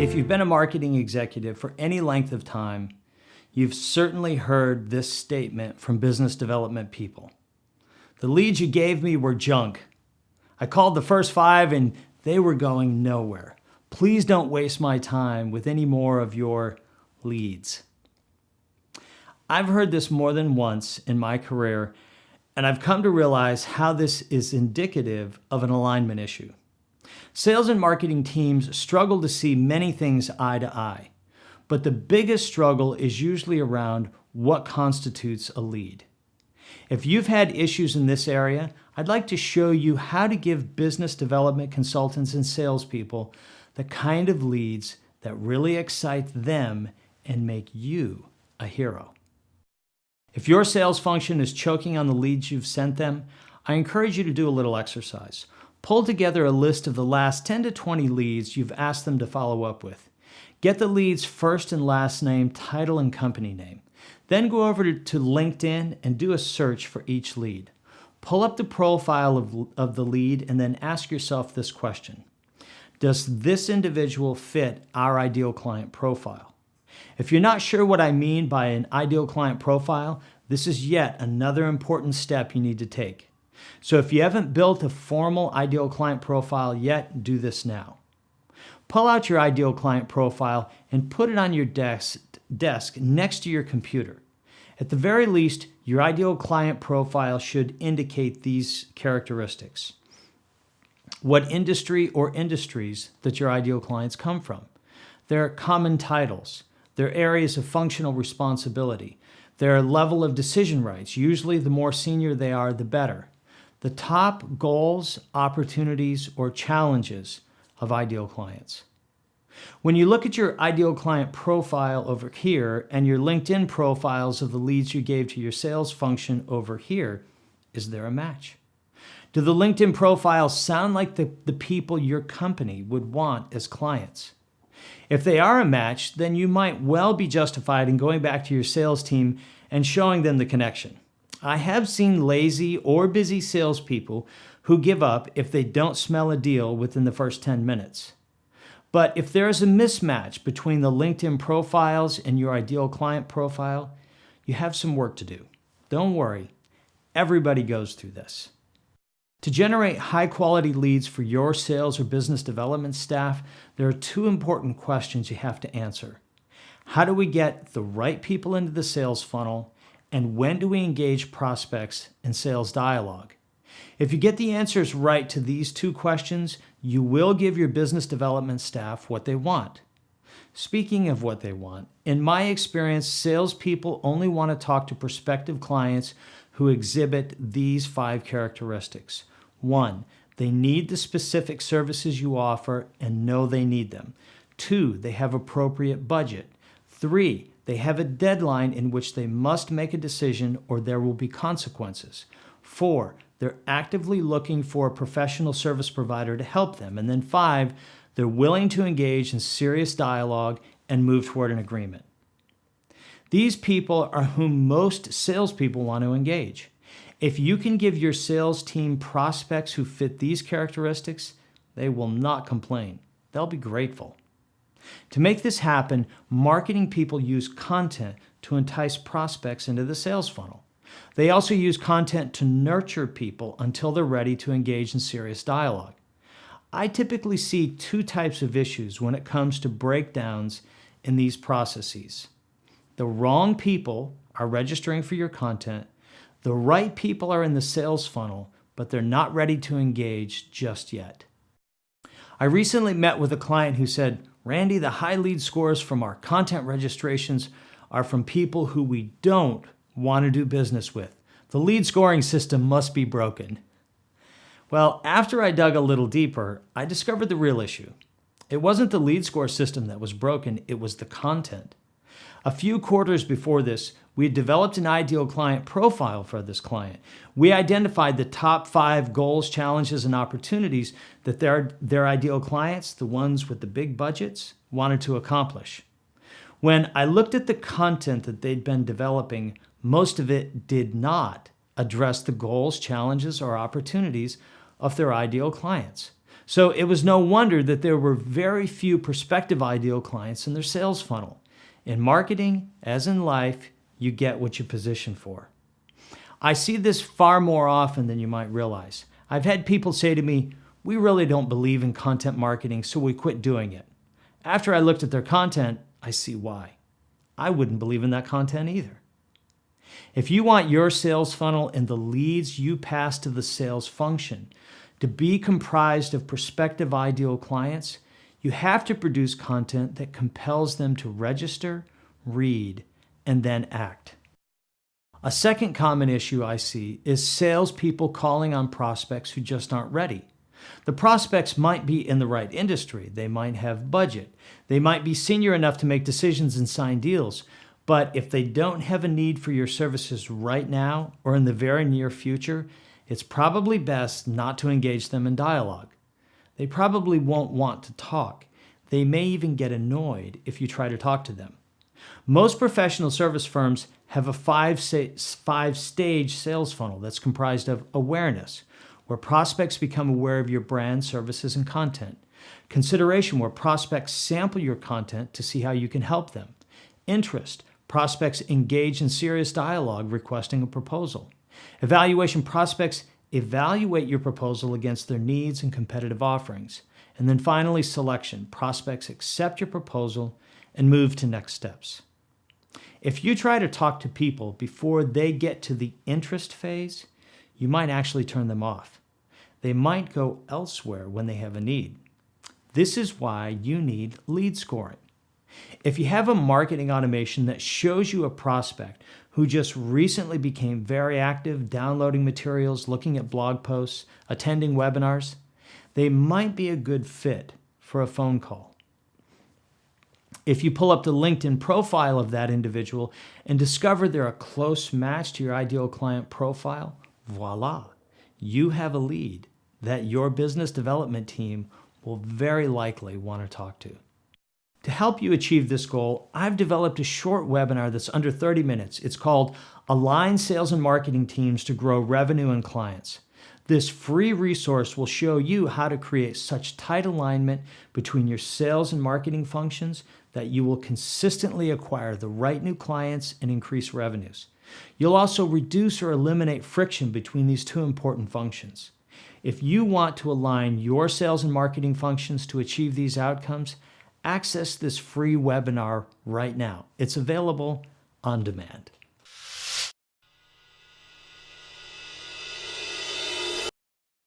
If you've been a marketing executive for any length of time, you've certainly heard this statement from business development people. The leads you gave me were junk. I called the first 5 and they were going nowhere. Please don't waste my time with any more of your leads. I've heard this more than once in my career, and I've come to realize how this is indicative of an alignment issue. Sales and marketing teams struggle to see many things eye to eye, but the biggest struggle is usually around what constitutes a lead. If you've had issues in this area, I'd like to show you how to give business development consultants and salespeople the kind of leads that really excite them and make you a hero. If your sales function is choking on the leads you've sent them, I encourage you to do a little exercise. Pull together a list of the last 10 to 20 leads you've asked them to follow up with. Get the lead's first and last name, title, and company name. Then go over to LinkedIn and do a search for each lead. Pull up the profile of the lead and then ask yourself this question. Does this individual fit our ideal client profile? If you're not sure what I mean by an ideal client profile, this is yet another important step you need to take. So if you haven't built a formal ideal client profile yet, do this now. Pull out your ideal client profile and put it on your desk next to your computer. At the very least, your ideal client profile should indicate these characteristics. What industry or industries that your ideal clients come from, their common titles, their areas of functional responsibility, their level of decision rights. Usually the more senior they are, the better. The top goals, opportunities, or challenges of ideal clients. When you look at your ideal client profile over here and your LinkedIn profiles of the leads you gave to your sales function over here, is there a match? Do the LinkedIn profiles sound like the people your company would want as clients? If they are a match, then you might well be justified in going back to your sales team and showing them the connection. I have seen lazy or busy salespeople who give up if they don't smell a deal within the first 10 minutes. But if there is a mismatch between the LinkedIn profiles and your ideal client profile, you have some work to do. Don't worry, everybody goes through this. To generate high-quality leads for your sales or business development staff, there are 2 important questions you have to answer. How do we get the right people into the sales funnel? And when do we engage prospects in sales dialogue? If you get the answers right to these 2 questions, you will give your business development staff what they want. Speaking of what they want, in my experience, salespeople only want to talk to prospective clients who exhibit these 5 characteristics. 1, they need the specific services you offer and know they need them. 2, they have appropriate budget. 3, they have a deadline in which they must make a decision or there will be consequences. 4, they're actively looking for a professional service provider to help them. And then 5, they're willing to engage in serious dialogue and move toward an agreement. These people are whom most salespeople want to engage. If you can give your sales team prospects who fit these characteristics, they will not complain. They'll be grateful. To make this happen, marketing people use content to entice prospects into the sales funnel. They also use content to nurture people until they're ready to engage in serious dialogue. I typically see 2 types of issues when it comes to breakdowns in these processes. The wrong people are registering for your content. The right people are in the sales funnel, but they're not ready to engage just yet. I recently met with a client who said, "Randy, the high lead scores from our content registrations are from people who we don't want to do business with. The lead scoring system must be broken." Well, after I dug a little deeper, I discovered the real issue. It wasn't the lead score system that was broken, it was the content. A few quarters before this, we had developed an ideal client profile for this client. We identified the top 5 goals, challenges, and opportunities that their ideal clients, the ones with the big budgets, wanted to accomplish. When I looked at the content that they'd been developing, most of it did not address the goals, challenges, or opportunities of their ideal clients. So it was no wonder that there were very few prospective ideal clients in their sales funnel. In marketing, as in life, you get what you position for. I see this far more often than you might realize. I've had people say to me, "We really don't believe in content marketing, so we quit doing it." After I looked at their content, I see why. I wouldn't believe in that content either. If you want your sales funnel and the leads you pass to the sales function to be comprised of prospective ideal clients, you have to produce content that compels them to register, read, and then act. A second common issue I see is salespeople calling on prospects who just aren't ready. The prospects might be in the right industry, they might have budget, they might be senior enough to make decisions and sign deals, but if they don't have a need for your services right now or in the very near future, it's probably best not to engage them in dialogue. They probably won't want to talk. They may even get annoyed if you try to talk to them. Most professional service firms have a five-stage sales funnel that's comprised of awareness, where prospects become aware of your brand, services, and content. Consideration, where prospects sample your content to see how you can help them. Interest, prospects engage in serious dialogue requesting a proposal. Evaluation, prospects evaluate your proposal against their needs and competitive offerings. And then finally, selection, prospects accept your proposal and move to next steps. If you try to talk to people before they get to the interest phase, you might actually turn them off. They might go elsewhere when they have a need. This is why you need lead scoring. If you have a marketing automation that shows you a prospect who just recently became very active, downloading materials, looking at blog posts, attending webinars, they might be a good fit for a phone call. If you pull up the LinkedIn profile of that individual and discover they're a close match to your ideal client profile, voila, you have a lead that your business development team will very likely want to talk to. To help you achieve this goal, I've developed a short webinar that's under 30 minutes. It's called Align Sales and Marketing Teams to Grow Revenue and Clients. This free resource will show you how to create such tight alignment between your sales and marketing functions that you will consistently acquire the right new clients and increase revenues. You'll also reduce or eliminate friction between these two important functions. If you want to align your sales and marketing functions to achieve these outcomes, access this free webinar right now. It's available on demand.